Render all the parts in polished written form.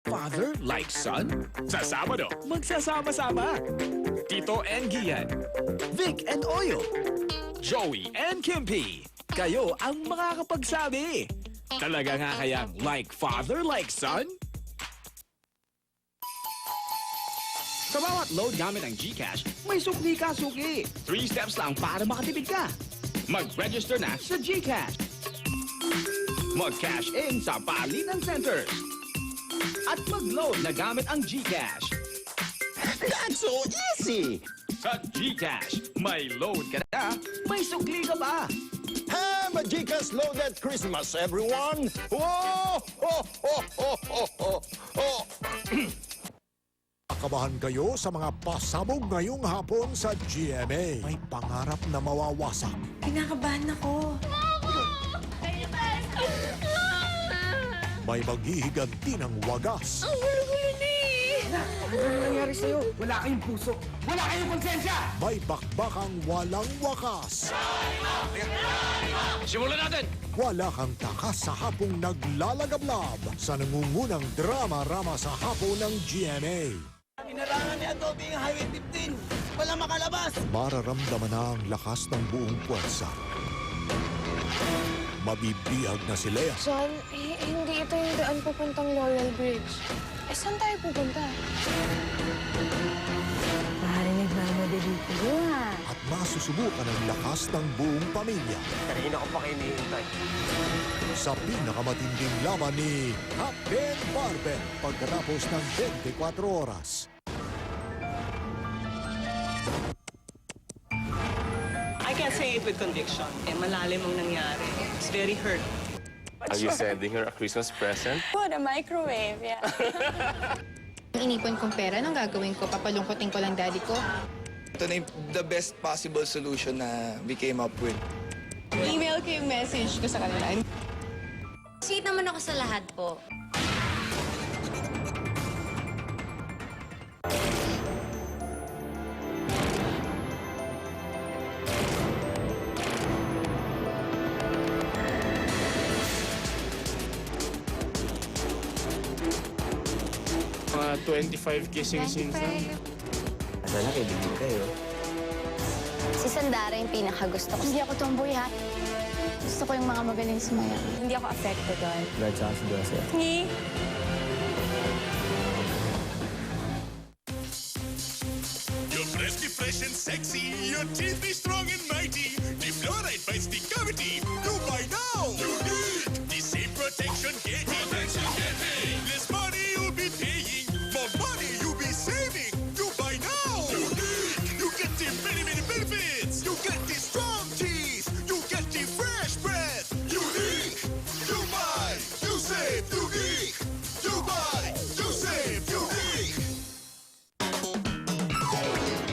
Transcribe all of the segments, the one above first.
father, like son? Sa Sabado, magsasama-sama. Tito and Gian, Vic and Oyo, Joey and Kimpy. Kayo ang makakapagsabi. Talaga nga kayang like father, like son? Sa bawat load gamit ang GCash, may sukli ka sukli. 3 steps lang para makatipid ka. Mag-register na sa GCash. Mag-cash in sa palitan centers. At mag-load na gamit ang GCash. That's so easy! Sa GCash, may load ka na, may sukli ka pa. Have a Gcash loaded Christmas, everyone! Whoa! Ho, ho, ho, ho, ho, ho. Kabahan kayo sa mga pasabog ngayong hapon sa GMA. May pangarap na mawawasak. Kinakabahan ako. May maghihiganti ng wagas. Ang gulo-gulo ni! Ano nangyari sa'yo? Wala kayong puso. Wala kayong konsensya! May bakbakang walang wakas. Simulan natin! Wala kang takas sa hapong naglalagablab sa nangungunang drama-rama sa hapon ng GMA. Inarangan ni Adobe ang Highway 15. Wala makalabas. Mararamdaman na ang lakas ng buong puwersa. Mabibihag na si Lea. John, hindi ito yung daan pupuntang Laurel Bridge. Saan tayo pupunta? Parang nagmamadali ko At masusubukan ang lakas ng buong pamilya. Kanina ko pa kayo nihintay. Sa pinakamatinding laban ni Captain Barber pagkatapos ng 24 oras. I can't say it with conviction. Malalim ang nangyari. It's very hurt. Are you sending her a Christmas present? What a microwave, yeah. Inipon kong pera, anong gagawin ko? Papalungkotin ko lang daddy ko? Ito na the best possible solution na we came up with. Email ko yung message ko sa kanila. Sweet naman ako sa lahat po. Mga 25 kissing scenes lang. Sana kaibigan kayo. Si Sandara yung pinakagusto ko. Hindi ako tomboy, ha? Gusto ko yung mga magaling sumaya. Hindi ako affected doon. Brad sa si Joseph. You're freshy, fresh and sexy. Your teeth be strong and mighty. The fluoride fights the cavity. You buy now. You need the same protection getting. Protection getting. Less money you'll be paying. More money you'll be saving. You buy now. You need. You get the many, many benefits. You get the strong teeth. You get the fresh breath. Unique. You buy. You save. Unique. You buy. You save. Unique.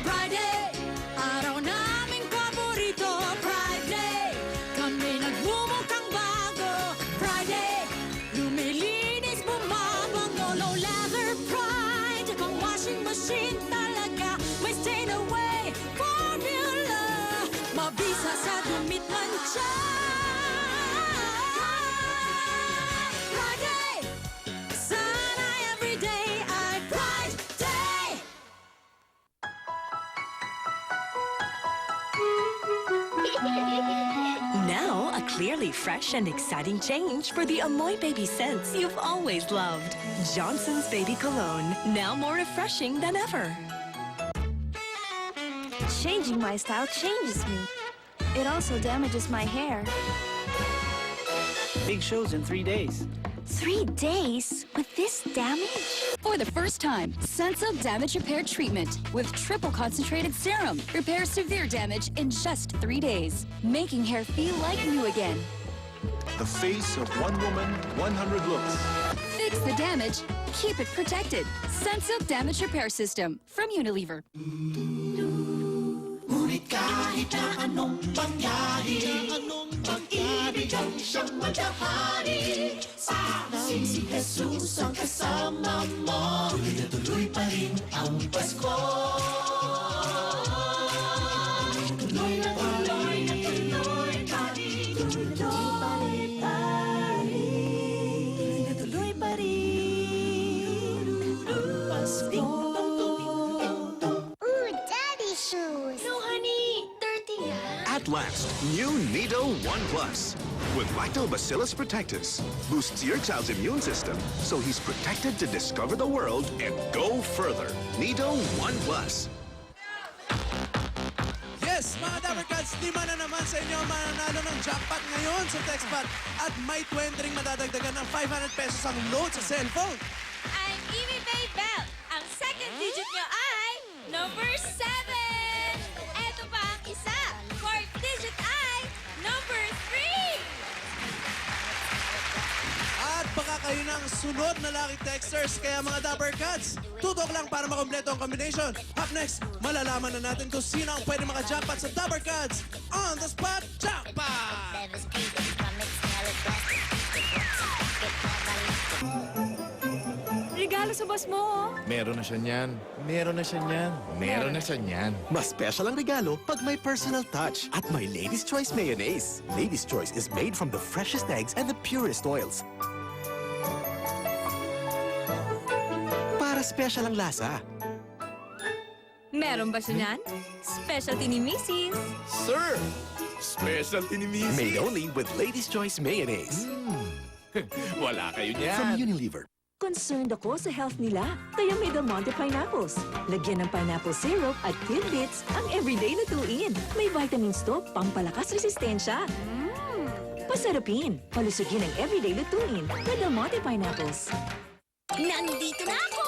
Friday, araw naming paborito. Friday, kami nagmumukhang bago. Friday, lumilinis, bumabango. Low lather pride, pang washing machine talaga. May stain away formula. Mabisa sa dumit mancha. Friday, sana everyday ay Friday. Now, a clearly fresh and exciting change for the Amoy baby scents you've always loved. Johnson's Baby Cologne, now more refreshing than ever. Changing my style changes me. It also damages my hair. Big shows in 3 days. 3 days with this damage? For the first time, Sensodyne Damage Repair Treatment with triple concentrated serum repairs severe damage in just 3 days, making hair feel like new again. The face of one woman, 100 looks. Fix the damage, keep it protected. Sensodyne Damage Repair System from Unilever. Ngunit kahit na anong mangyari, pag-ibig ang siyang madahari. Si Jesus ang kasama mo, tuloy na tuloy pa rin ang Pasko. Tuloy na tuloy na tuloy pa rin. Tuloy pa rin. Tuloy na tuloy pa rin. At last, new Nido One Plus. With Lactobacillus protectus, boosts your child's immune system so he's protected to discover the world and go further. Nido One Plus. Yes, mga Dabarkads, 5 na naman sa inyo ang mananalo ng jackpot ngayon sa TextBot at may 20 ring madadagdagan ng 500 pesos ang load sa cellphone. I'm Amy May Bell. Ang second digit nyo ay number 7. Eto pa ang isa. Fourth digit ay number 3. At baka kayo ng sunod na lucky texters, kaya mga Dabarkads, tutok lang para makompleto ang combination. Up next, malalaman na natin kung sino ang pwede maka-jackpot sa Dabarkads On the Spot Jackpot! Regalo sa boss mo, Meron na siya niyan. Meron na siya niyan. Meron na siya niyan. Mas special ang regalo pag may personal touch at may Lady's Choice Mayonnaise. Lady's Choice is made from the freshest eggs and the purest oils. Para special ang lasa. Meron ba siya niyan? Specialty ni Mrs. Sir! Specialty ni Missy. Made only with Lady's Choice Mayonnaise. Wala kayo niyan. From Unilever. Concerned ako sa health nila, kaya may Del Monte Pineapples. Lagyan ng pineapple syrup at tidbits ang everyday lutuin. May vitamins to, pampalakas resistensya. Pasarapin, palusugin ang everyday lutuin with Del Monte Pineapples. Nandito na ako!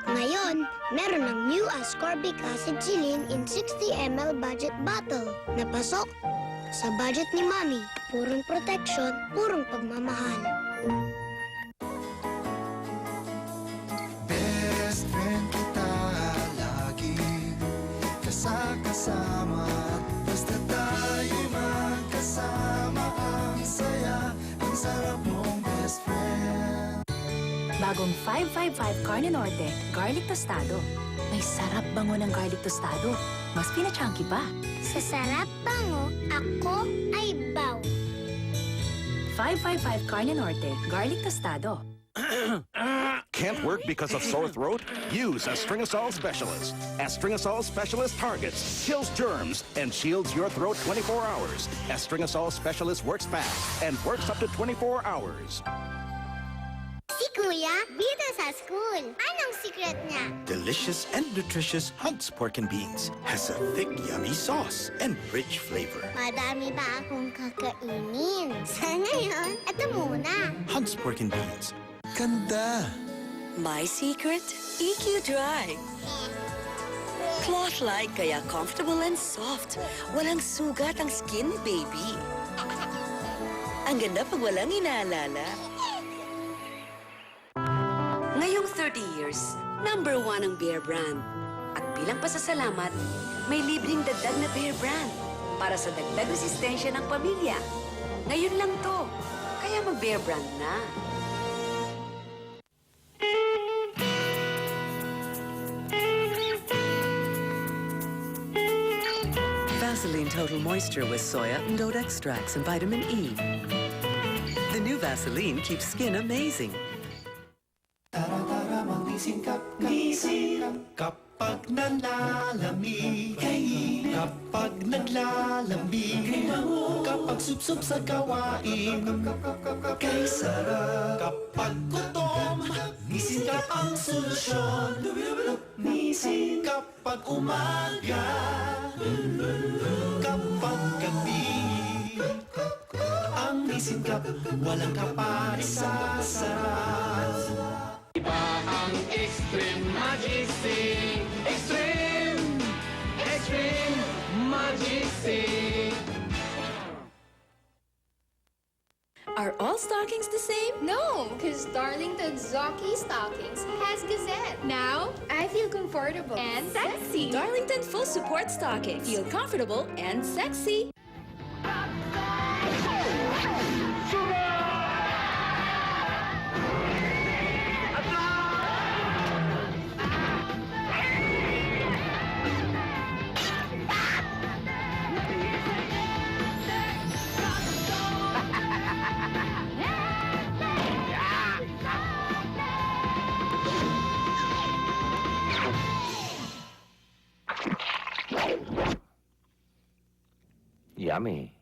Ngayon, meron ng new ascorbic acid chilin in 60 ml budget bottle na pasok sa budget ni Mami. Purong protection, purong pagmamahal. Best friend kita lagi kasama at basta tayo'y magkasama ang saya, ang sarap mong best friend. Bagong 555 Carne Norte, garlic tostado. May sarap bango ng garlic tostado. Mas pinachunky pa. Sa sarap bango, ako ay baw. 555 Carne Norte, garlic tostado. Can't work because of sore throat? Use Astringasol Specialist. Astringasol Specialist targets, kills germs, and shields your throat 24 hours. Astringasol Specialist works fast and works up to 24 hours. Si Kuya, bida sa school. Anong secret niya? Delicious and nutritious Hunt's Pork and Beans has a thick, yummy sauce and rich flavor. Madami pa akong kakainin. Sa ngayon, ito muna. Hunt's Pork and Beans. Ganda! My secret? EQ Dry. Cloth-like kaya comfortable and soft. Walang sugat ang skin ni baby. Ang ganda pag walang inaalala. Ngayong 30 years, number 1 ang Bear Brand. At bilang pasasalamat, may libreng dagdag na Bear Brand para sa dagdag resistensya ng pamilya. Ngayon lang to, kaya mag-Bear Brand na. Vaseline Total Moisture with soya and goat extracts and vitamin E. The new Vaseline keeps skin amazing. Tara-tara magnisin kapag nanlalamig. Kapag naglalamig. Kapag subsob sa gawain. Kay sarap. Kapag gutom, nisin kap ang solusyon. Nisin kapag umaga. Kapag gabi. Ang nisin kap, walang kapares sa sarap. Iba ang Extreme Magic Sing. Extreme Magic Sing. Are all stockings the same? No, because Darlington's Zocky Stockings has Gazette. Now, I feel comfortable and sexy. Darlington Full Support Stocking. Feel comfortable and sexy. Yummy.